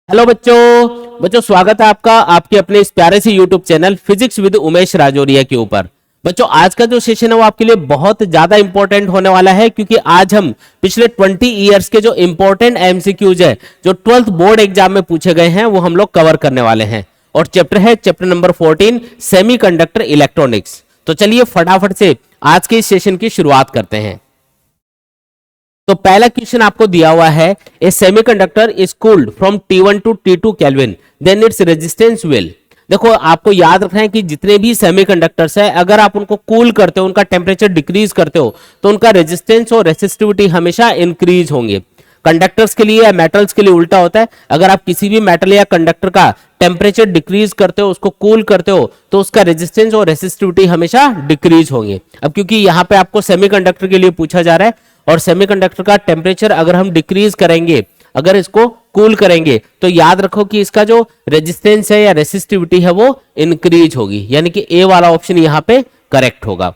Hello बच्चों स्वागत है आपका आपके अपने इस प्यारे से YouTube channel physics with Umesh Rajoria के ऊपर। बच्चों आज का जो सेशन है वो आपके लिए बहुत ज्यादा इंपॉर्टेंट होने वाला है, क्योंकि आज हम पिछले 20 इयर्स के जो इंपॉर्टेंट एमसीक्यूज है जो 12th बोर्ड एग्जाम में पूछे गए हैं वो हम लोग कवर करने वाले हैं। और चैप्टर नंबर 14 सेमीकंडक्टर इलेक्ट्रॉनिक्स। तो चलिए फटाफट से आज के इस सेशन की शुरुआत करते हैं। तो पहला क्वेश्चन आपको दिया हुआ है, a semiconductor is cooled from T1 to T2 kelvin then its resistance will. देखो आपको याद रखना है कि जितने भी सेमीकंडक्टर्स है अगर आप उनको कूल करते हो, उनका टेम्परेचर डिक्रीज करते हो तो उनका रेजिस्टेंस और रेसिस्टिविटी हमेशा इंक्रीज होंगे। कंडक्टर्स के लिए या मेटल्स के लिए उल्टा होता है। अगर आप किसी भी मेटल या कंडक्टर का टेम्परेचर डिक्रीज करते हो, उसको कूल करते हो, तो उसका रेजिस्टेंस और रेसिस्टिविटी हमेशा डिक्रीज होंगे। अब क्योंकि यहाँ पे आपको सेमीकंडक्टर के लिए पूछा जा रहा है और सेमीकंडक्टर का टेम्परेचर अगर हम डिक्रीज करेंगे, अगर इसको कूल करेंगे, तो याद रखो कि इसका जो रेजिस्टेंस है या रेसिस्टिविटी है वो इंक्रीज होगी, यानी कि ए वाला ऑप्शन यहाँ पे करेक्ट होगा।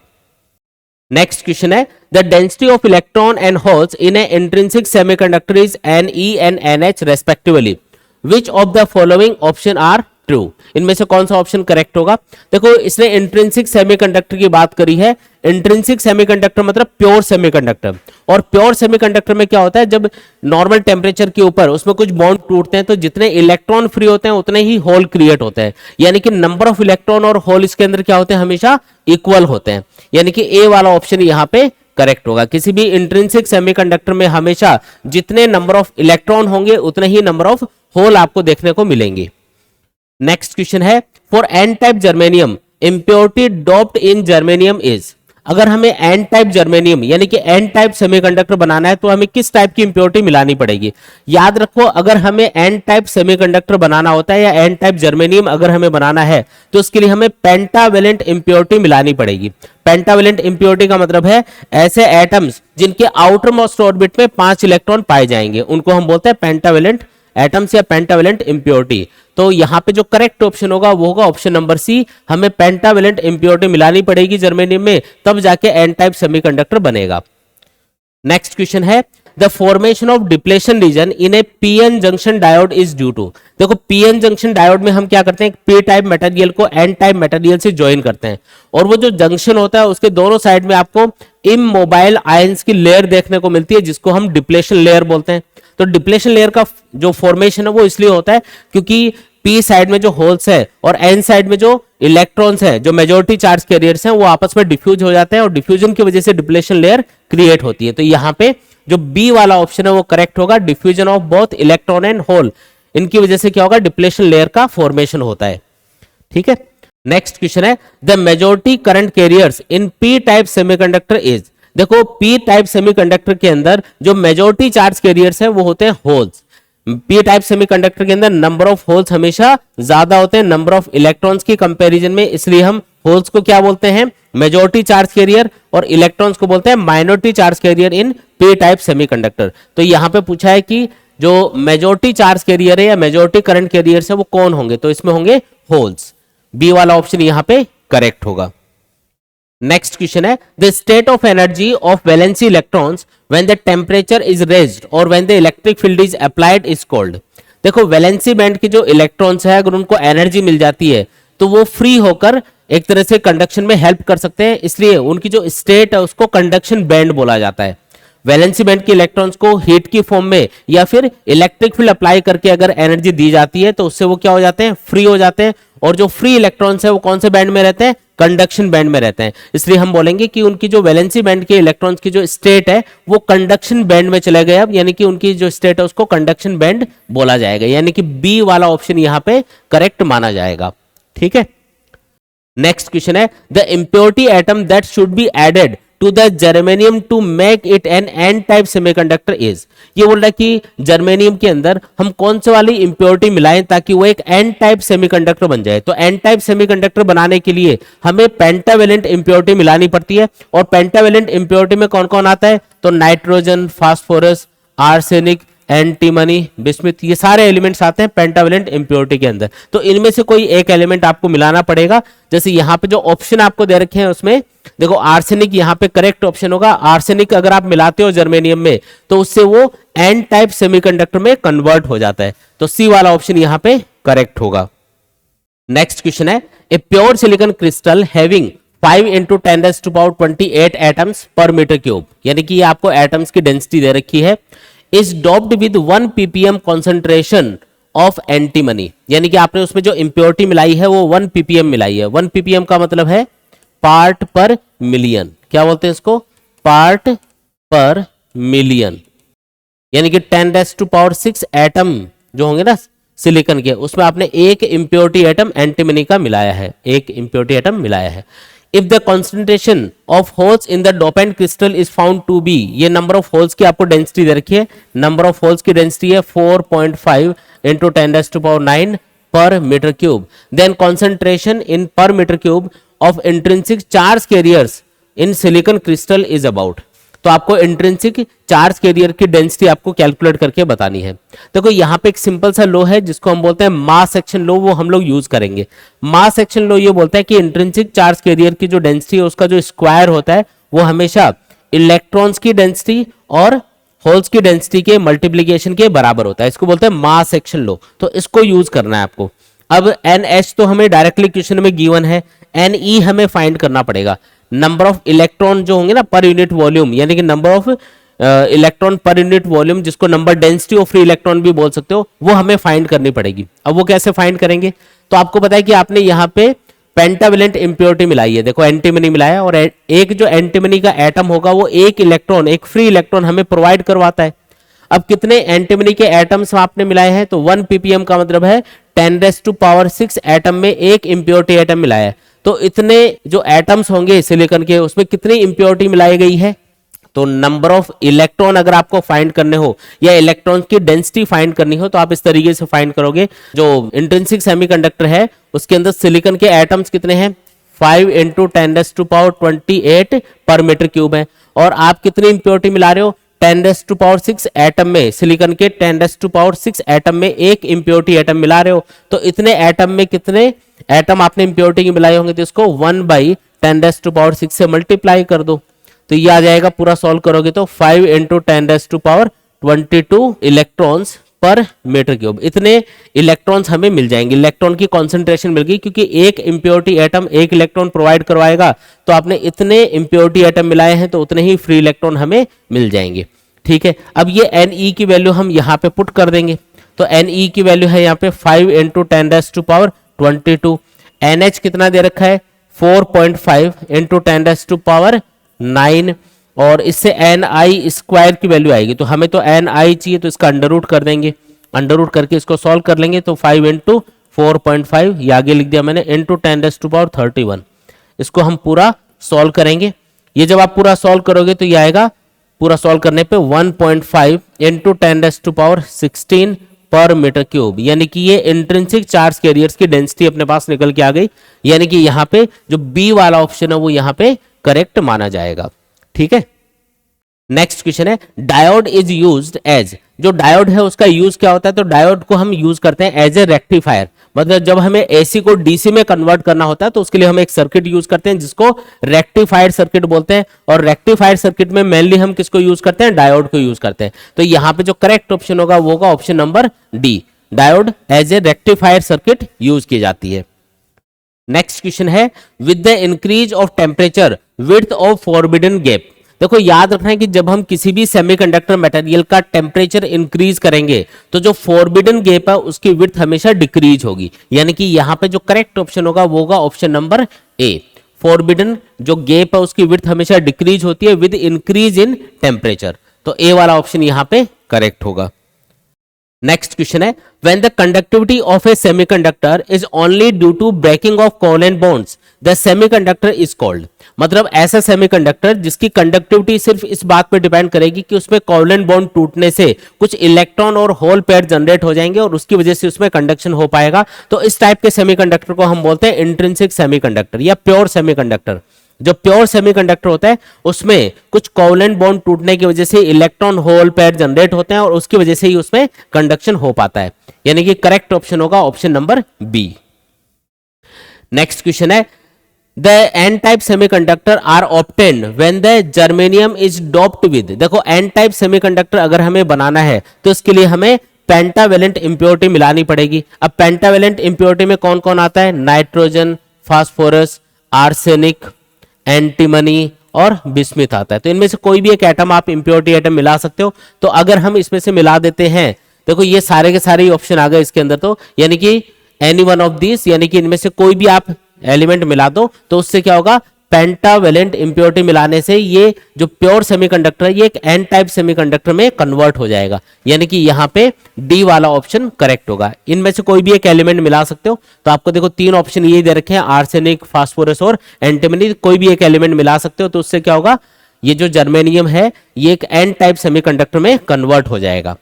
नेक्स्ट क्वेश्चन है, the density of electron and holes in a intrinsic semiconductor is Ne and NH respectively. Which of the following option are true. इनमें से कौन सा ऑप्शन करेक्ट होगा। देखो इसने इंट्रिंसिक सेमीकंडक्टर की बात करी है। इंट्रिंसिक सेमीकंडक्टर मतलब प्योर सेमीकंडक्टर, और प्योर सेमीकंडक्टर में क्या होता है, जब नॉर्मल टेम्परेचर के ऊपर उसमें कुछ बॉन्ड टूटते हैं तो जितने इलेक्ट्रॉन फ्री होते हैं उतने ही होल क्रिएट होते हैं, यानी कि नंबर ऑफ इलेक्ट्रॉन और होल इसके अंदर क्या होते हैं, हमेशा इक्वल होते हैं, यानी कि ए वाला ऑप्शन यहाँ पे करेक्ट होगा। किसी भी इंट्रिंसिक सेमीकंडक्टर में हमेशा जितने नंबर ऑफ इलेक्ट्रॉन होंगे उतने ही नंबर ऑफ होल आपको देखने को मिलेंगे। नेक्स्ट क्वेश्चन है, for N type germanium impurity doped in germanium is. अगर हमें एन टाइप जर्मेनियम यानी कि एन टाइप सेमीकंडक्टर बनाना है तो हमें किस टाइप की इंप्योरिटी मिलानी पड़ेगी। याद रखो अगर हमें एन टाइप सेमीकंडक्टर बनाना होता है या एन टाइप जर्मेनियम अगर हमें बनाना है तो उसके लिए हमें पेंटावेलेंट इंप्योरिटी मिलानी पड़ेगी। पेंटावेलेंट इंप्योरिटी का मतलब है ऐसे एटम्स जिनके आउटर मोस्ट ऑर्बिट में 5 इलेक्ट्रॉन पाए जाएंगे, उनको हम बोलते हैं पेंटावेलेंट एटम्स या पेंटावेलेंट इंप्योरिटी। तो यहां पे जो करेक्ट ऑप्शन होगा वो होगा ऑप्शन नंबर सी। हमें पेंटावेलेंट इंप्योरिटी मिलानी पड़ेगी जर्मेनियम में, तब जाके एन टाइप सेमीकंडक्टर बनेगा। नेक्स्ट क्वेश्चन है, the formation of depletion region in a PN junction diode is due to. देखो पीएन जंक्शन डायोड में हम क्या करते हैं, पी टाइप मटेरियल को एन टाइप मटेरियल से ज्वाइन करते हैं, और वो जो जंक्शन होता है उसके दोनों साइड में आपको इमोबाइल आयंस की लेयर देखने को मिलती है जिसको हम डिप्लेशन लेयर बोलते हैं। तो डिप्लेशन लेयर का जो फॉर्मेशन है वो इसलिए होता है क्योंकि पी साइड में जो होल्स है और एन साइड में जो इलेक्ट्रॉन्स है, जो मेजॉरिटी चार्ज कैरियर्स हैं, वो आपस में डिफ्यूज हो जाते हैं और डिफ्यूजन की वजह से डिप्लेशन लेयर क्रिएट होती है। तो यहाँ पे जो बी वाला ऑप्शन है वो करेक्ट होगा। Diffusion of both electron and hole, इनकी वजह से क्या होगा, डिप्लेशन लेयर का फॉर्मेशन होता है। ठीक है। नेक्स्ट क्वेश्चन है, the majority current carriers in P type semiconductor is. देखो पी टाइप सेमीकंडक्टर के अंदर जो मेजॉरिटी चार्ज कैरियर्स है वो होते हैं होल्स। पी टाइप सेमीकंडक्टर के अंदर नंबर ऑफ होल्स हमेशा ज्यादा होते हैं नंबर ऑफ इलेक्ट्रॉन्स की कंपैरिजन में, इसलिए हम होल्स को क्या बोलते हैं, मेजॉरिटी चार्ज कैरियर, और इलेक्ट्रॉन्स को बोलते हैं minority charge carrier in P type semiconductor. तो यहां पे पूछा है कि जो मेजॉरिटी चार्ज कैरियर है या मेजॉरिटी करंट कैरियर है वो कौन होंगे, तो इसमें होंगे होल्स। बी वाला ऑप्शन यहां पे करेक्ट होगा। नेक्स्ट क्वेश्चन है, the state of energy of valency electrons when the temperature is raised और when the electric field is applied is called. देखो वैलेंसी बैंड की जो इलेक्ट्रॉन्स है अगर उनको एनर्जी मिल जाती है तो वो फ्री होकर एक तरह से कंडक्शन में हेल्प कर सकते हैं, इसलिए उनकी जो स्टेट है उसको कंडक्शन बैंड बोला जाता है। वैलेंसी बैंड के इलेक्ट्रॉन्स को हीट की फॉर्म में या फिर इलेक्ट्रिक फील्ड अप्लाई करके अगर एनर्जी दी जाती है तो उससे वो क्या हो जाते हैं, फ्री हो जाते हैं, और जो फ्री इलेक्ट्रॉन्स है वो कौन से बैंड में रहते हैं, कंडक्शन बैंड में रहते हैं। इसलिए हम बोलेंगे कि उनकी जो वैलेंसी बैंड के इलेक्ट्रॉन्स की जो स्टेट है वो कंडक्शन बैंड में चले गए अब, यानी कि उनकी जो स्टेट है उसको कंडक्शन बैंड बोला जाएगा, यानी कि बी वाला ऑप्शन यहां पे करेक्ट माना जाएगा। ठीक है। नेक्स्ट क्वेश्चन है, the impurity atom that should be added to the germanium to make it an N type semiconductor is. ये बोल रहा है कि जर्मेनियम के अंदर हम कौन से वाली इंप्योरिटी मिलाएं ताकि वो एक एन टाइप सेमीकंडक्टर बन जाए। तो एन टाइप सेमीकंडक्टर बनाने के लिए हमें पेंटावेलेंट इंप्योरिटी मिलानी पड़ती है, और पेंटावेलेंट इंप्योरिटी में कौन कौन आता है, तो nitrogen, phosphorus, arsenic, antimony, bismuth, ये सारे एलिमेंट्स आते हैं पेंटावेलेंट इंप्योरिटी के अंदर। तो इनमें से कोई एक एलिमेंट आपको मिलाना पड़ेगा। जैसे यहाँ पे जो ऑप्शन आपको दे रखे हैं उसमें देखो आर्सेनिक यहाँ पे करेक्ट ऑप्शन होगा। आर्सेनिक अगर आप मिलाते हो जर्मेनियम में तो उससे वो एन टाइप सेमीकंडक्टर में कन्वर्ट हो जाता है, तो सी वाला ऑप्शन यहाँ पे करेक्ट होगा। नेक्स्ट क्वेश्चन है, a pure silicon crystal having 5 into 10⁻28 atoms per metre cube, यानी कि ये आपको एटम्स की डेंसिटी दे रखी है, is doped with 1 ppm concentration of antimony, यानी कि आपने उसमें जो इंप्योरिटी मिलाई है वो 1 ppm मिलाई है। 1 ppm का मतलब है पार्ट पर मिलियन, क्या बोलते हैं इसको, पार्ट पर मिलियन, यानी कि 10⁻6 एटम जो होंगे ना सिलिकॉन के, उसमें आपने एक इंप्योरिटी एटम एंटीमनी का मिलाया है, एक इंप्योरिटी एटम मिलाया है। If the concentration of holes in the dopant crystal is found to be, ये नंबर ऑफ होल्स की आपको डेंसिटी दे रखी है, नंबर ऑफ होल्स की डेंसिटी है 4.5 into 10⁻9 per metre cube, then concentration in per metre cube of intrinsic charge carriers in silicon crystal is about. तो आपको इंट्रिंसिक चार्ज कैरियर की डेंसिटी आपको कैलकुलेट करके बतानी है। देखो यहाँ पे एक सिंपल सा लॉ है जिसको हम बोलते हैं मास एक्शन लॉ, वो हम लोग यूज करेंगे। मास एक्शन लॉ ये बोलता है कि इंट्रिंसिक चार्ज कैरियर की जो डेंसिटी है उसका जो स्क्वायर होता है वो हमेशा इलेक्ट्रॉन्स की डेंसिटी और होल्स की डेंसिटी के मल्टीप्लीकेशन के बराबर होता है, इसको बोलते हैं मास एक्शन लॉ। तो इसको यूज करना है आपको। अब NH तो हमें डायरेक्टली क्वेश्चन में गिवन है, Ne हमें फाइंड करना पड़ेगा। नंबर ऑफ इलेक्ट्रॉन जो होंगे ना पर यूनिट वॉल्यूम, यानी कि number of electron per unit volume, जिसको number density of free electron भी बोल सकते हो, वो हमें फाइंड करनी पड़ेगी। अब वो कैसे फाइंड करेंगे, तो आपको पता है कि आपने यहाँ पे पेंटावेलेंट इंप्योरिटी मिलाई है, देखो एंटीमनी मिलाया, और एक जो एंटीमनी का एटम होगा वो एक इलेक्ट्रॉन, एक फ्री इलेक्ट्रॉन हमें प्रोवाइड करवाता है। अब कितने एंटीमनी के एटम्स आपने मिलाए हैं, तो 1 ppm का मतलब है 10⁻6 एटम में एक इंप्योरिटी एटम मिलाया है। तो इतने जो एटम्स होंगे सिलिकॉन के उसमें कितनी इंप्योरिटी मिलाई गई है, तो नंबर ऑफ इलेक्ट्रॉन अगर आपको फाइंड करने हो या इलेक्ट्रॉन की डेंसिटी फाइंड करनी हो तो आप इस तरीके से फाइंड करोगे। जो इंट्रिंसिक सेमीकंडक्टर है उसके अंदर सिलिकॉन के एटम्स कितने हैं, 5 into 10⁻28 पर मीटर क्यूब है, और आप कितनी इंप्योरिटी मिला रहे हो, 10⁻6 एटम में, सिलिकॉन के 10⁻6 एटम में एक इंप्योरिटी एटम मिला रहे हो। तो इतने एटम में कितने एटम आपने इंप्योरिटी की मिलाए होंगे, तो इसको 1/10⁻6 से मल्टीप्लाई कर दो, तो ये आ जाएगा। पूरा सॉल्व करोगे तो 5 into 10⁻22 इलेक्ट्रॉन्स पर मीटर क्यूब, इतने इलेक्ट्रॉन्स हमें मिल जाएंगे। इलेक्ट्रॉन की कॉन्सेंट्रेशन मिल गई, क्योंकि एक इंप्योरिटी एटम एक इलेक्ट्रॉन प्रोवाइड करवाएगा, तो आपने इतने इंप्योरिटी एटम मिलाए हैं तो उतने ही फ्री इलेक्ट्रॉन हमें मिल जाएंगे। ठीक है, अब ये Ne की वैल्यू हम यहाँ पे पुट कर देंगे, तो Ne की वैल्यू है यहाँ पे 5 into 10⁻22। NH कितना दे रखा है, 4.5 into 10⁻9, और इससे Ni स्क्वायर की वैल्यू आएगी, तो हमें तो Ni चाहिए, तो इसका अंडर रूट कर देंगे, अंडर रूट करके इसको सॉल्व कर लेंगे, तो 5 into 4.5 ये आगे लिख दिया मैंने, इंटू 10⁻31। इसको हम पूरा सॉल्व करेंगे। ये जब आप पूरा सॉल्व करोगे तो ये आएगा, पूरा सॉल्व करने पे 1.5 इंटू 10⁻16 पर मीटर क्यूब, यानी कि ये इंट्रिंसिक चार्ज कैरियर्स की डेंसिटी अपने पास निकल के आ गई, यानी कि यहाँ पे जो बी वाला ऑप्शन है वो यहाँ पे करेक्ट माना जाएगा। ठीक है, नेक्स्ट क्वेश्चन है, डायोड इज यूज्ड एज, जो डायोड है उसका यूज क्या होता है, तो डायोड को हम यूज करते हैं एज ए रेक्टिफायर, मतलब जब हमें एसी को डीसी में कन्वर्ट करना होता है तो उसके लिए हम एक सर्किट यूज करते हैं जिसको रेक्टिफायर सर्किट बोलते हैं, और रेक्टिफायर सर्किट में मेनली हम किसको यूज करते हैं, डायोड को यूज करते हैं। तो यहाँ पे जो करेक्ट ऑप्शन होगा वो होगा option number D, diode as a rectifier circuit use की जाती है। नेक्स्ट क्वेश्चन है, with the increase of temperature width of forbidden gap, देखो याद रखना है कि जब हम किसी भी सेमीकंडक्टर मटेरियल का टेम्परेचर इंक्रीज करेंगे तो जो फॉरबिडन गैप है उसकी विड्थ हमेशा डिक्रीज होगी, यानी कि यहाँ पे जो करेक्ट ऑप्शन होगा वो होगा ऑप्शन नंबर ए, फॉरबिडन जो गैप है उसकी विड्थ हमेशा डिक्रीज होती है विद इंक्रीज इन टेम्परेचर, तो ए वाला ऑप्शन यहाँ पे करेक्ट होगा। नेक्स्ट क्वेश्चन है, when the conductivity of a semiconductor is only due to breaking of covalent bonds the semiconductor is called, मतलब ऐसा सेमीकंडक्टर जिसकी कंडक्टिविटी सिर्फ इस बात पे डिपेंड करेगी कि उसमें कोवेलेंट बॉन्ड टूटने से कुछ इलेक्ट्रॉन और होल पेयर जनरेट हो जाएंगे और उसकी वजह से उसमें कंडक्शन हो पाएगा, तो इस टाइप के सेमीकंडक्टर को हम बोलते हैं इंट्रिंसिक सेमीकंडक्टर या प्योर सेमीकंडक्टर। जो प्योर सेमीकंडक्टर होता है उसमें कुछ कोवेलेंट बॉन्ड टूटने की वजह से इलेक्ट्रॉन होल पेयर जनरेट होते हैं और उसकी वजह से ही उसमें कंडक्शन हो पाता है, यानी कि करेक्ट ऑप्शन होगा option number B. Next question है, the N type semiconductor are obtained when the germanium is doped with. देखो एन टाइप सेमीकंडक्टर अगर हमें बनाना है तो इसके लिए हमें पेंटावेलेंट इंप्योरिटी मिलानी पड़ेगी। अब पेंटावेलेंट इंप्योरिटी में कौन कौन आता है? नाइट्रोजन, फास्फोरस, आर्सेनिक, एंटीमनी और बिस्मिथ आता है। तो इनमें से कोई भी एक एटम आप इंप्योरिटी एटम मिला सकते हो। तो अगर हम इसमें से मिला देते हैं, देखो ये सारे के सारे ऑप्शन आ गए इसके अंदर, तो यानी कि एनी वन ऑफ दिस, यानी कि इनमें से कोई भी आप एलिमेंट मिला दो तो उससे क्या होगा? पेंटावेलेंट इंप्योरिटी मिलाने से ये जो प्योर सेमीकंडक्टर है ये एक एन टाइप सेमीकंडक्टर में कन्वर्ट हो जाएगा। यानी कि यहाँ पे डी वाला ऑप्शन करेक्ट होगा। इनमें से कोई भी एक एलिमेंट मिला सकते हो। तो आपको देखो तीन ऑप्शन ये दे रखे हैं, आर्सेनिक, फास्फोरस और एंटीमनी। कोई भी एक एलिमेंट मिला सकते हो तो उससे क्या होगा? ये जो जर्मेनियम है ये एक एन टाइप सेमीकंडक्टर में कन्वर्ट हो जाएगा।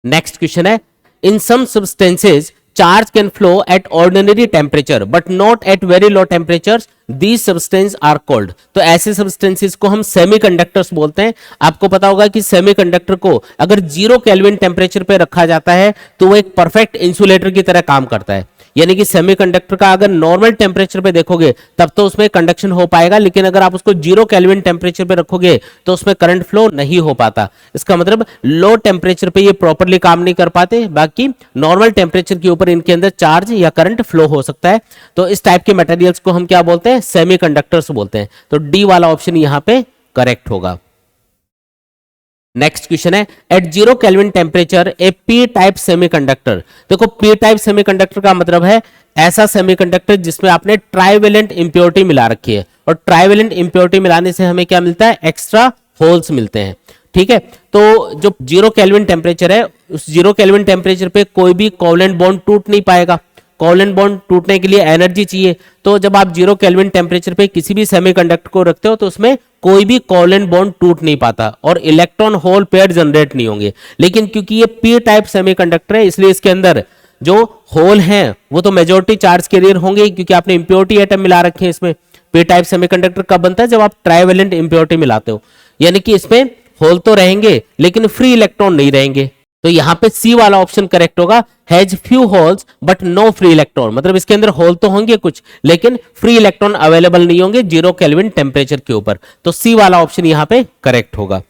नेक्स्ट क्वेश्चन है, in some substances charge can flow at ordinary temperature but not at very low temperatures, these substances are called। तो ऐसे सब्सटेंसेस को हम सेमीकंडक्टर्स बोलते हैं। आपको पता होगा कि सेमीकंडक्टर को अगर 0 केल्विन टेम्परेचर पे रखा जाता है तो वो एक परफेक्ट इंसुलेटर की तरह काम करता है। यानी कि सेमीकंडक्टर का अगर नॉर्मल टेम्परेचर पे देखोगे तब तो उसमें कंडक्शन हो पाएगा, लेकिन अगर आप उसको 0 केल्विन टेम्परेचर पे रखोगे तो उसमें करंट फ्लो नहीं हो पाता। इसका मतलब लो टेम्परेचर पे ये प्रॉपरली काम नहीं कर पाते, बाकी नॉर्मल टेम्परेचर के ऊपर इनके अंदर चार्ज या करंट फ्लो हो सकता है। तो इस टाइप के मटेरियल्स को हम क्या बोलते हैं? सेमीकंडक्टर्स बोलते हैं। तो डी वाला ऑप्शन यहां पे करेक्ट होगा। नेक्स्ट क्वेश्चन है, at 0 kelvin temperature a P type semiconductor. देखो पी टाइप सेमीकंडक्टर का मतलब है ऐसा सेमीकंडक्टर जिसमें आपने ट्राइवेलेंट इंप्योरिटी मिला रखी है, और ट्राइवेलेंट इंप्योरिटी मिलाने से हमें क्या मिलता है? एक्स्ट्रा होल्स मिलते हैं। ठीक है, तो जो 0 केल्विन टेम्परेचर है उस 0 केल्विन टेम्परेचर पे कोई भी कोवलेंट बॉन्ड टूट नहीं पाएगा। कोवलेंट बॉन्ड टूटने के लिए एनर्जी चाहिए। तो जब आप 0 केल्विन टेम्परेचर पे किसी भी सेमीकंडक्टर को रखते हो तो उसमें कोई भी कोवलेंट बॉन्ड टूट नहीं पाता और इलेक्ट्रॉन होल पेयर जनरेट नहीं होंगे। लेकिन क्योंकि ये पी टाइप सेमीकंडक्टर है इसलिए इसके अंदर जो होल हैं वो तो मेजॉरिटी चार्ज कैरियर होंगे, क्योंकि आपने इंप्योरिटी एटम मिला रखे हैं इसमें। पी टाइप सेमीकंडक्टर कब बनता है? जब आप ट्राइवेलेंट इंप्योरिटी मिलाते हो, यानी कि इसमें होल तो रहेंगे लेकिन फ्री इलेक्ट्रॉन नहीं रहेंगे। तो यहां पे सी वाला ऑप्शन करेक्ट होगा, has few holes but no free electron. मतलब इसके अंदर होल तो होंगे कुछ लेकिन फ्री इलेक्ट्रॉन अवेलेबल नहीं होंगे 0 केल्विन टेम्परेचर के ऊपर। तो सी वाला ऑप्शन यहां पे करेक्ट होगा।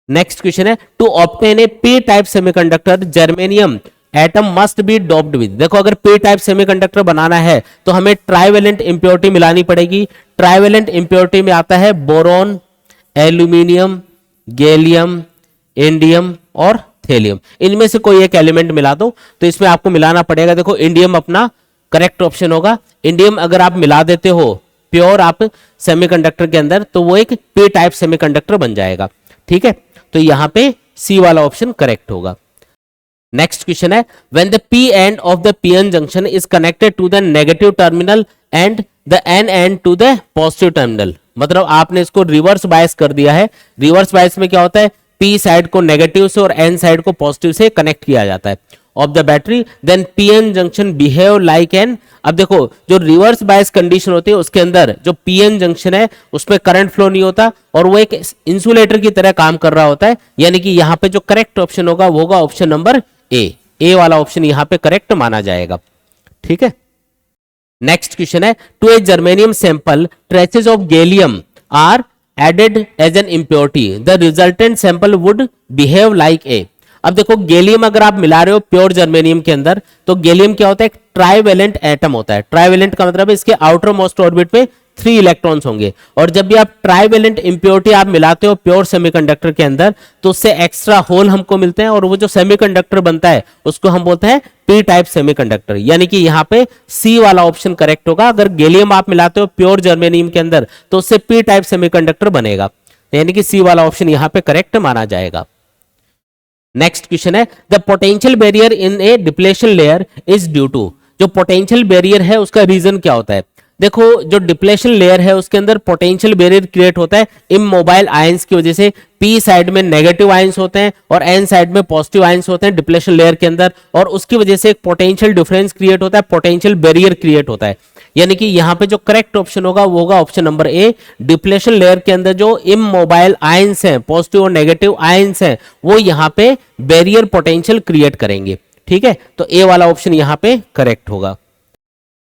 नेक्स्ट क्वेश्चन है, to obtain a P type semiconductor germanium atom must be doped with. देखो अगर पी टाइप सेमीकंडक्टर बनाना है तो हमें ट्राइवेलेंट इंप्योरिटी मिलानी पड़ेगी। ट्राइवेलेंट इंप्योरिटी में आता है बोरॉन, एल्यूमिनियम, गैलियम, इंडियम और थेलियम। इनमें से कोई एक एलिमेंट मिला दो। तो इसमें आपको मिलाना पड़ेगा, देखो इंडियम अपना करेक्ट ऑप्शन होगा। इंडियम अगर आप मिला देते हो प्योर आप सेमीकंडक्टर के अंदर तो वो एक पी टाइप सेमीकंडक्टर बन जाएगा। ठीक है, तो यहां पे सी वाला ऑप्शन करेक्ट होगा। नेक्स्ट क्वेश्चन है, when the P end of the PN junction is connected to the negative terminal and the N end to the positive terminal. मतलब आपने इसको रिवर्स बायस कर दिया है। रिवर्स बायस में क्या होता है? पी साइड को नेगेटिव से और एन साइड को पॉजिटिव से कनेक्ट किया जाता है of the battery, then PN junction behave like an. अब देखो जो रिवर्स बायस कंडीशन होती है उसके अंदर जो पीएन जंक्शन है उसमें करंट फ्लो नहीं होता और वो एक इंसुलेटर की तरह काम कर रहा होता है। यानी कि यहाँ पे जो करेक्ट ऑप्शन होगा वो होगा ऑप्शन नंबर ए वाला ऑप्शन यहाँ पे करेक्ट माना जाएगा। ठीक है, नेक्स्ट क्वेश्चन है, to a germanium sample traces of gallium are added as an impurity, the resultant sample would behave like a. अब देखो गैलियम अगर आप मिला रहे हो प्योर जर्मेनियम के अंदर तो गैलियम क्या होता है? एक ट्राइवेलेंट एटम होता है। ट्राइवेलेंट का मतलब है इसके आउटर मोस्ट ऑर्बिट पे 3 इलेक्ट्रॉन्स होंगे, और जब भी आप ट्राइवेलेंट इंप्योरिटी आप मिलाते हो प्योर सेमीकंडक्टर के अंदर तो उससे एक्स्ट्रा होल हमको मिलते हैं और वो जो सेमीकंडक्टर बनता है उसको हम बोलते हैं पी टाइप सेमीकंडक्टर। यानी कि यहाँ पे सी वाला ऑप्शन करेक्ट होगा। अगर गैलियम आप मिलाते हो प्योर जर्मेनियम के अंदर तो उससे पी टाइप सेमीकंडक्टर बनेगा, यानी कि सी वाला ऑप्शन यहाँ पे करेक्ट माना जाएगा। नेक्स्ट क्वेश्चन है, the potential barrier in a depletion layer is due to. जो पोटेंशियल बैरियर है उसका रीजन क्या होता है? देखो जो डिप्लेशन लेयर है उसके अंदर पोटेंशियल बैरियर क्रिएट होता है इमोबाइल आयंस की वजह से। पी साइड में नेगेटिव आयंस होते हैं और एन साइड में पॉजिटिव आयंस होते हैं डिप्लेशन लेयर के अंदर, और उसकी वजह से एक पोटेंशियल डिफरेंस क्रिएट होता है, पोटेंशियल बैरियर क्रिएट होता है। यानी कि यहाँ पे जो करेक्ट ऑप्शन होगा वो होगा ऑप्शन नंबर ए। डिप्लेशन लेयर के अंदर जो इमोबाइल आयंस हैं, पॉजिटिव और नेगेटिव आयंस हैं, वो यहाँ पे बैरियर पोटेंशियल क्रिएट करेंगे। ठीक है, तो ए वाला ऑप्शन यहाँ पे करेक्ट होगा।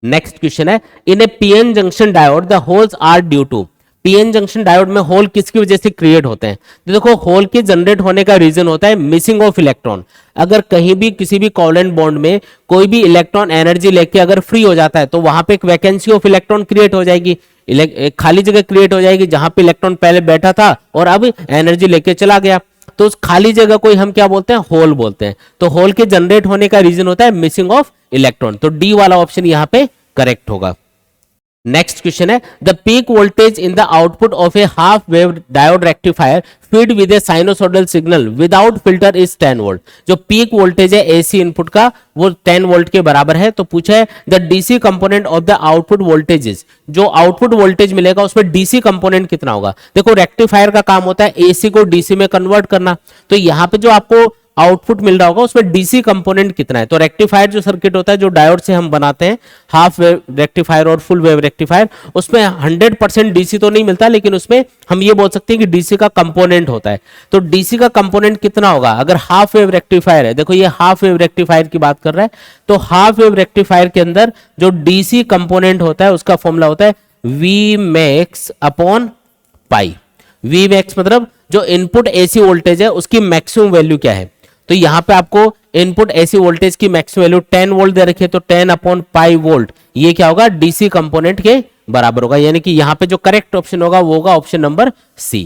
नेक्स्ट क्वेश्चन है, in a PN junction diode the holes are due to. PN junction diode में होल किसकी वजह से क्रिएट होते हैं? तो देखो, होल के जनरेट होने का रीजन होता है मिसिंग ऑफ इलेक्ट्रॉन। अगर कहीं भी किसी भी कोवेलेंट बॉन्ड में कोई भी इलेक्ट्रॉन एनर्जी लेके अगर फ्री हो जाता है तो वहां पे एक वैकेंसी ऑफ इलेक्ट्रॉन क्रिएट हो जाएगी, एक खाली जगह क्रिएट हो जाएगी जहां पे इलेक्ट्रॉन पहले बैठा था और अब एनर्जी लेके चला गया। तो उस खाली जगह को हम क्या बोलते हैं? होल बोलते हैं। तो होल के जनरेट होने का रीजन होता है मिसिंग ऑफ इलेक्ट्रॉन। तो डी वाला ऑप्शन यहां पे करेक्ट होगा। नेक्स्ट क्वेश्चन है, the peak voltage in the output of A half wave diode rectifier feed with A sinusoidal signal without filter is 10 volt. जो पीक वोल्टेज है AC input का वो 10 वोल्ट के बराबर है। तो पूछा है the DC component of the output voltages, जो आउटपुट वोल्टेज मिलेगा उसमें डीसी कंपोनेंट कितना होगा? देखो, रेक्टिफायर का काम होता है एसी को डीसी में कन्वर्ट करना, तो यहां पे जो आपको आउटपुट मिल रहा होगा उसमें डीसी कंपोनेंट कितना है? तो रेक्टिफायर जो सर्किट होता है जो डायोड से हम बनाते हैं, हाफ वेव रेक्टिफायर और फुल वेव रेक्टिफायर, उसमें 100% डीसी तो नहीं मिलता, लेकिन उसमें हम ये बोल सकते हैं कि डीसी का कंपोनेंट होता है। तो डीसी का कंपोनेंट कितना होगा अगर हाफ वेव रेक्टिफायर है? देखो, ये हाफ वेव रेक्टिफायर की बात कर रहा है, तो हाफ वेव रेक्टिफायर के अंदर जो डीसी कंपोनेंट होता है उसका फॉर्मूला होता है V max upon pi. V max मतलब जो इनपुट एसी वोल्टेज है उसकी मैक्सिमम वैल्यू क्या है? तो यहां पे आपको इनपुट एसी वोल्टेज की मैक्सिमम वैल्यू 10 वोल्ट दे रखी है, तो 10 अपॉन पाई वोल्ट, ये क्या होगा? डीसी कंपोनेंट के बराबर होगा। यानी कि यहां पे जो करेक्ट ऑप्शन होगा वो होगा option number C.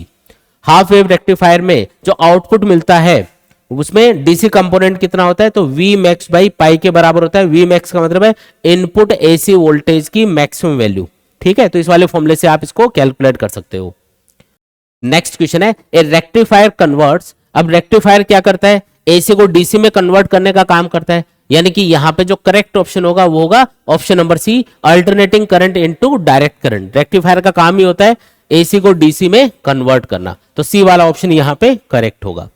Half wave rectifier में जो आउटपुट मिलता है उसमें डीसी कंपोनेंट कितना होता है? तो वी मैक्स बाई पाई के बराबर होता है। वी मैक्स का मतलब है इनपुट एसी वोल्टेज की मैक्सिमम वैल्यू। ठीक है, तो इस वाले फॉर्मूले से आप इसको कैलकुलेट कर सकते हो। नेक्स्ट क्वेश्चन है, ए रेक्टिफायर कन्वर्ट्स। अब रेक्टिफायर क्या करता है? एसी को डीसी में कन्वर्ट करने का काम करता है। यानी कि यहां पे जो करेक्ट ऑप्शन होगा वो होगा option number C, alternating current into direct current. Rectifier का काम ही होता है एसी को डीसी में कन्वर्ट करना, तो सी वाला ऑप्शन यहां पे करेक्ट होगा।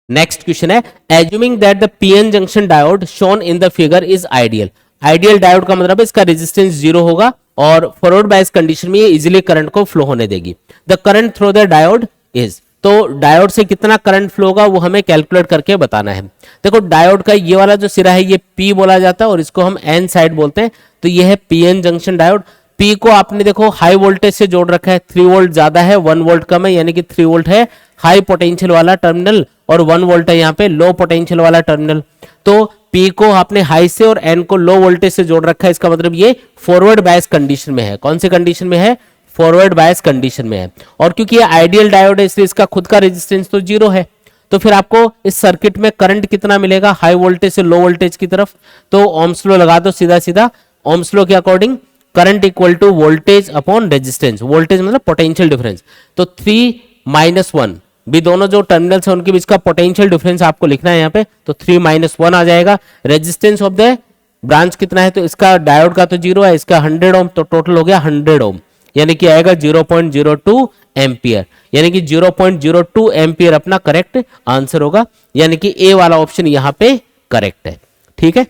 नेक्स्ट क्वेश्चन है, assuming that the PN junction diode shown in the figure is ideal. Ideal diode का मतलब इसका रेजिस्टेंस 0 होगा और फॉरवर्ड बायस कंडीशन में ये इजीली करंट को फ्लो होने देगी। The current through the diode is, तो डायोड से कितना करंट फ्लो होगा वो हमें कैलकुलेट करके बताना है। देखो, डायोड का ये वाला जो सिरा है ये पी बोला जाता है और इसको हम एन साइड बोलते हैं। तो ये है पीएन जंक्शन डायोड। पी को आपने देखो हाई वोल्टेज से जोड़ रखा है, 3 वोल्ट ज्यादा है, 1 वोल्ट कम है, यानी कि 3 वोल्ट है हाई पोटेंशियल वाला टर्मिनल और 1 वोल्ट है यहाँ पे लो पोटेंशियल वाला टर्मिनल। तो पी को आपने हाई से और एन को लो वोल्टेज से जोड़ रखा है, इसका मतलब ये फॉरवर्ड बायस कंडीशन में है। कौन सी कंडीशन में है? फॉरवर्ड बायस कंडीशन में है। और क्योंकि ये आइडियल डायोड है इसलिए इसका खुद का रेजिस्टेंस तो 0 है। तो फिर आपको इस सर्किट में करंट कितना मिलेगा हाई वोल्टेज से लो वोल्टेज की तरफ? तो ओम्स लॉ लगा दो सीधा सीधा। ओम्स लॉ के according current equal to voltage upon resistance. Voltage मतलब पोटेंशियल डिफरेंस। तो 3 - 1 भी दोनों जो टर्मिनल्स है उनके बीच का पोटेंशियल डिफरेंस आपको लिखना है यहाँ पे। तो 3 - 1 आ जाएगा। रेजिस्टेंस ऑफ द ब्रांच कितना है? तो इसका डायोड का तो 0 है, इसका 100 ओम, तो टोटल हो गया 100 ओम, यानी कि आएगा 0.02 एम्पियर। यानी कि 0.02 एम्पियर अपना करेक्ट आंसर होगा। यानी कि ए वाला ऑप्शन यहां पे करेक्ट है। ठीक है,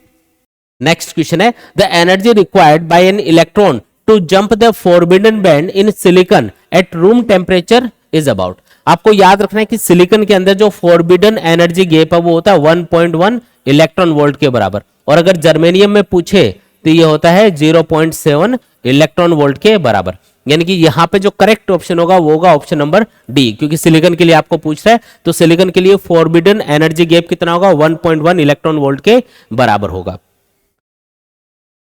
नेक्स्ट क्वेश्चन है, the energy required by an electron to jump the forbidden band in silicon at room temperature is about. आपको याद रखना है कि सिलिकॉन के अंदर जो फोरबिडन एनर्जी गैप है वो होता है 1.1 इलेक्ट्रॉन वोल्ट के बराबर, और अगर जर्मेनियम में पूछे तो ये होता है 0.7 इलेक्ट्रॉन वोल्ट के बराबर। यानी कि यहां पे जो करेक्ट ऑप्शन होगा वो होगा ऑप्शन नंबर डी, क्योंकि सिलिकॉन के लिए आपको पूछ रहा है। तो सिलिकॉन के लिए फोरबिडन एनर्जी गैप कितना होगा? 1.1 इलेक्ट्रॉन वोल्ट के बराबर होगा।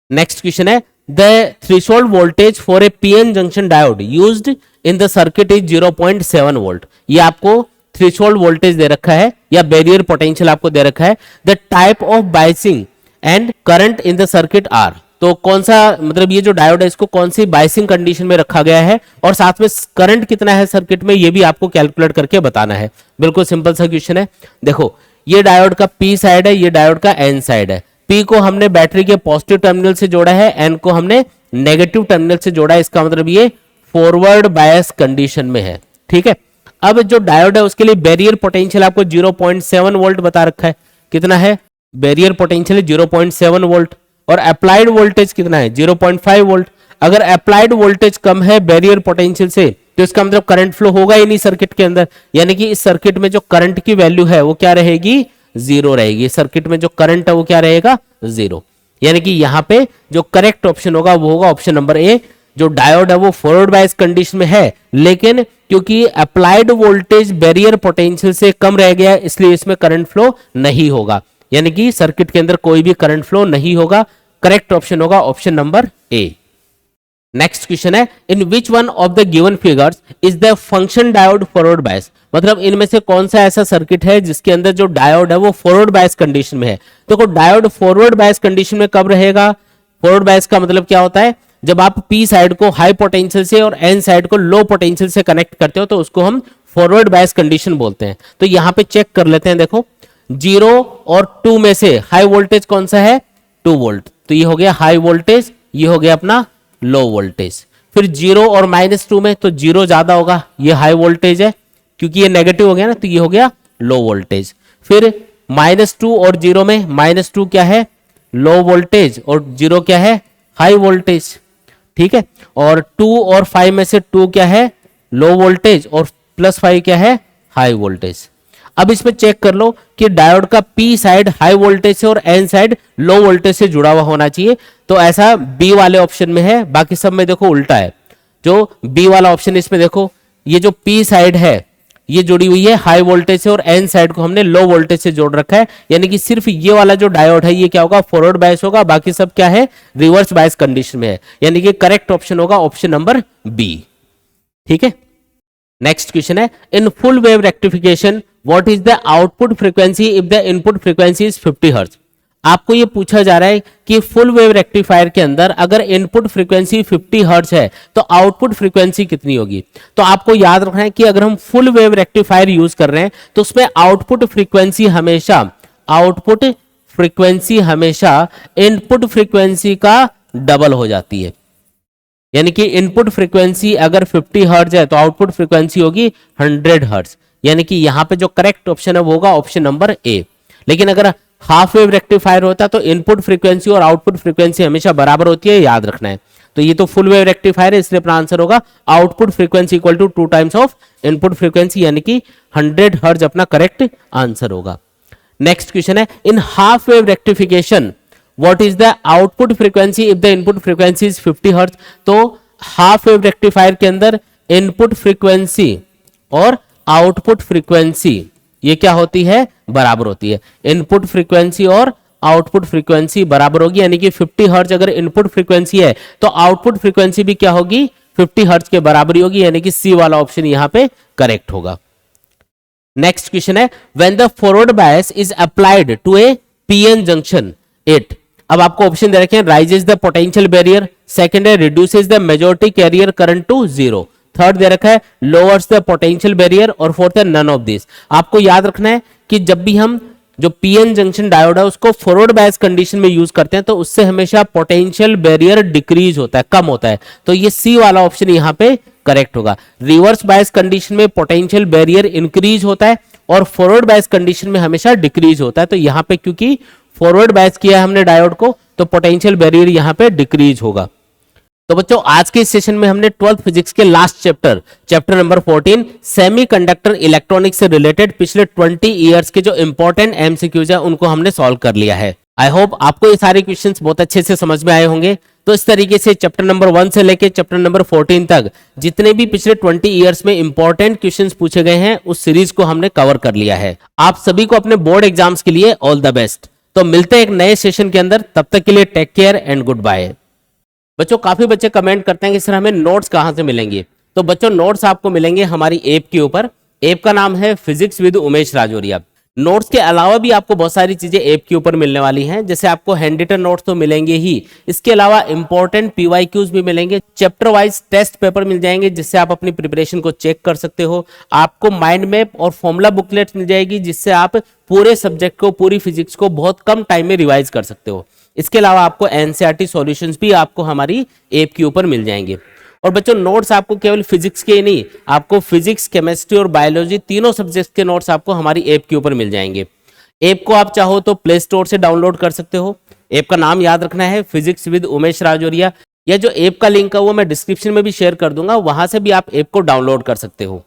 नेक्स्ट क्वेश्चन है, the threshold voltage for a PN junction diode used in the circuit is 0.7 volt. ये आपको थ्रेशोल्ड वोल्टेज दे रखा है या बैरियर पोटेंशियल आपको दे रखा है। The type of biasing and current in the circuit are, तो कौन सा मतलब ये जो डायोड है इसको कौन सी बायसिंग कंडीशन में रखा गया है और साथ में करंट कितना है सर्किट में ये भी आपको कैलकुलेट करके बताना है। बिल्कुल सिंपल सा क्वेश्चन है। देखो, ये डायोड का पी साइड है, ये डायोड का एन साइड है। पी को हमने बैटरी के पॉजिटिव टर्मिनल से जोड़ा है, एन को हमने नेगेटिव टर्मिनल से जोड़ा है। इसका मतलब ये फॉरवर्ड बायस कंडीशन में है। ठीक है, अब जो डायोड है उसके लिए बैरियर पोटेंशियल आपको 0.7 वोल्ट बता रखा है। कितना है बैरियर पोटेंशियल? 0.7 वोल्ट। और अप्लाइड वोल्टेज कितना है? 0.5 वोल्ट। अगर अप्लाइड वोल्टेज कम है बैरियर पोटेंशियल से तो इसका मतलब करंट फ्लो होगा ही नहीं सर्किट के अंदर, यानी कि इस सर्किट में जो करंट की वैल्यू है वो क्या रहेगी? 0 रहेगी। सर्किट में जो करंट है वो क्या रहेगा? 0। यानी कि यहाँ पे जो करेक्ट ऑप्शन होगा वो होगा ऑप्शन नंबर ए। जो डायोड है वो फॉरवर्ड बायस कंडीशन में है, लेकिन क्योंकि अप्लाइड वोल्टेज बैरियर पोटेंशियल से कम रह गया इसलिए इसमें करंट फ्लो नहीं होगा, यानी कि सर्किट के अंदर कोई भी करंट फ्लो नहीं होगा। करेक्ट ऑप्शन होगा option number A. Next question है, in which one of the given figures is the function diode forward bias. मतलब इनमें से कौन सा ऐसा सर्किट है जिसके अंदर जो डायोड है वो फॉरवर्ड बायस कंडीशन में है। देखो डायोड फॉरवर्ड बायस कंडीशन में कब रहेगा? फॉरवर्ड बायस का मतलब क्या होता है? जब आप पी साइड को हाई पोटेंशियल से और एन साइड को लो पोटेंशियल से कनेक्ट करते हो तो उसको हम फॉरवर्ड बायस कंडीशन बोलते हैं। तो यहां पे चेक कर लेते हैं। देखो 0 और 2 में से हाई वोल्टेज कौन सा है? 2 वोल्ट। तो ये हो गया हाई वोल्टेज, ये हो गया अपना लो वोल्टेज। फिर 0 और -2 में, तो 0 ज्यादा होगा, ये हाई वोल्टेज है, क्योंकि ये नेगेटिव हो गया ना, तो ये हो गया लो वोल्टेज। फिर -2 और 0 में, -2 क्या है? लो वोल्टेज, और 0 क्या है? High voltage. ठीक है। और 2 और 5 में से 2 क्या है? लो वोल्टेज, और +5 क्या है? High voltage. अब इसमें चेक कर लो कि डायोड का पी साइड हाई वोल्टेज से और एन साइड लो वोल्टेज से जुड़ा हुआ होना चाहिए। तो ऐसा बी वाले ऑप्शन में है, बाकी सब में देखो उल्टा है। जो बी वाला ऑप्शन इसमें देखो, ये जो पी साइड है ये जुड़ी हुई है हाई वोल्टेज से और एन साइड को हमने लो वोल्टेज से जोड़ रखा है, यानी कि सिर्फ ये वाला जो डायोड है ये क्या होगा? फॉरवर्ड बायस होगा, बाकी सब क्या है? रिवर्स बायस कंडीशन में है, यानी कि करेक्ट ऑप्शन होगा ऑप्शन नंबर बी। ठीक है। नेक्स्ट क्वेश्चन है, in full wave rectification what is the output frequency if the input frequency is 50 hertz. आपको ये पूछा जा रहा है कि फुल वेव रेक्टिफायर के अंदर अगर इनपुट फ्रीक्वेंसी 50 हर्ट्ज है तो आउटपुट फ्रीक्वेंसी कितनी होगी। तो आपको याद रखना है कि अगर हम फुल वेव रेक्टिफायर यूज कर रहे हैं तो उसमें आउटपुट फ्रीक्वेंसी हमेशा इनपुट फ्रीक्वेंसी का डबल हो जाती है। यानी कि इनपुट फ्रीक्वेंसी अगर 50 हर्ट्ज है तो आउटपुट फ्रीक्वेंसी होगी 100 हर्ट्ज, यानी कि यहां पे जो करेक्ट ऑप्शन है वो होगा ऑप्शन नंबर ए। लेकिन अगर हाफ वेव रेक्टिफायर होता तो इनपुट फ्रीक्वेंसी और आउटपुट फ्रीक्वेंसी हमेशा बराबर होती है, याद रखना है। तो ये तो फुल वेव रेक्टिफायर है, इसलिए अपना आंसर होगा output frequency equal to 2 times of input frequency, यानी कि 100 हर्ट्ज अपना करेक्ट आंसर होगा। नेक्स्ट क्वेश्चन है, in half wave rectification what is the output frequency if the input frequency is 50 hertz. तो हाफ वेव रेक्टिफायर के अंदर input frequency और output frequency ये क्या होती है? बराबर होती है। इनपुट फ्रीक्वेंसी और आउटपुट फ्रीक्वेंसी बराबर होगी, यानी कि 50 हर्ट्ज अगर इनपुट फ्रीक्वेंसी है तो आउटपुट फ्रीक्वेंसी भी क्या होगी? 50 हर्ट्ज के बराबर होगी, यानी कि सी वाला ऑप्शन यहां पे करेक्ट होगा। नेक्स्ट क्वेश्चन है, when the forward bias is applied to a PN junction 8। अब आपको ऑप्शन दे रखे हैं, raises the potential barrier, second है reduces the majority carrier current to 0, third दे रखा है लोअर्स द पोटेंशियल बैरियर, और फोर्थ है नन ऑफ दिस। आपको याद रखना है कि जब भी हम जो पीएन जंक्शन डायोड है उसको फॉरवर्ड बायस कंडीशन में यूज करते हैं तो उससे हमेशा पोटेंशियल बैरियर डिक्रीज होता है, कम होता है। तो ये सी वाला ऑप्शन यहां पे करेक्ट होगा। रिवर्स बायस कंडीशन में पोटेंशियल बैरियर इंक्रीज होता है और फॉरवर्ड बायस कंडीशन में हमेशा डिक्रीज होता है। तो यहां पे क्योंकि फॉरवर्ड बायस किया है हमने डायोड को तो पोटेंशियल बैरियर यहां पे डिक्रीज होगा। तो बच्चों आज के इस सेशन में हमने 12th फिजिक्स के last chapter number 14 semiconductor electronics से रिलेटेड पिछले 20 इयर्स के जो इंपॉर्टेंट एमसीक्यूज है उनको हमने सॉल्व कर लिया है। आई होप आपको ये सारे क्वेश्चंस बहुत अच्छे से समझ में आए होंगे। तो इस तरीके से चैप्टर नंबर 1 से लेके चैप्टर नंबर 14 तक जितने भी पिछले 20 इयर्स में इंपॉर्टेंट क्वेश्चंस पूछे गए हैं उस सीरीज को हमने कवर कर लिया है। आप सभी को अपने बोर्ड एग्जाम्स के लिए ऑल द बेस्ट। तो मिलते हैं एक नए सेशन के अंदर, तब तक के लिए take care and goodbye. बच्चों काफी बच्चे कमेंट करते हैं कि सर हमें नोट्स कहां से मिलेंगे। तो बच्चों नोट्स आपको मिलेंगे हमारी ऐप के ऊपर। ऐप का नाम है physics with Umesh Rajoria. Notes के अलावा भी आपको बहुत सारी चीजें ऐप के ऊपर मिलने वाली हैं, जैसे आपको हैंड रिटन नोट्स तो मिलेंगे ही, इसके अलावा इंपॉर्टेंट पीवाईक्यूज भी मिलेंगे, चैप्टर वाइज टेस्ट पेपर मिल जाएंगे जिससे आप अपनी प्रिपरेशन को चेक कर सकते हो। आपको माइंड मैप और फॉर्मूला बुकलेट मिल जाएगी जिससे आप पूरे सब्जेक्ट को, पूरी फिजिक्स को बहुत कम टाइम में रिवाइज कर सकते हो। इसके अलावा आपको एनसीईआरटी सॉल्यूशंस भी आपको हमारी ऐप के ऊपर मिल जाएंगे। और बच्चों नोट्स आपको केवल फिजिक्स के ही नहीं, आपको फिजिक्स, केमिस्ट्री और बायोलॉजी तीनों सब्जेक्ट्स के नोट्स आपको हमारी ऐप के ऊपर मिल जाएंगे। ऐप को आप चाहो तो प्ले स्टोर से डाउनलोड कर सकते हो। ऐप का नाम याद रखना है फिजिक्स विद उमेश राजौरिया। यह जो ऐप का लिंक है वो मैं डिस्क्रिप्शन में भी शेयर कर दूंगा, वहां से भी आप ऐप को डाउनलोड कर सकते हो।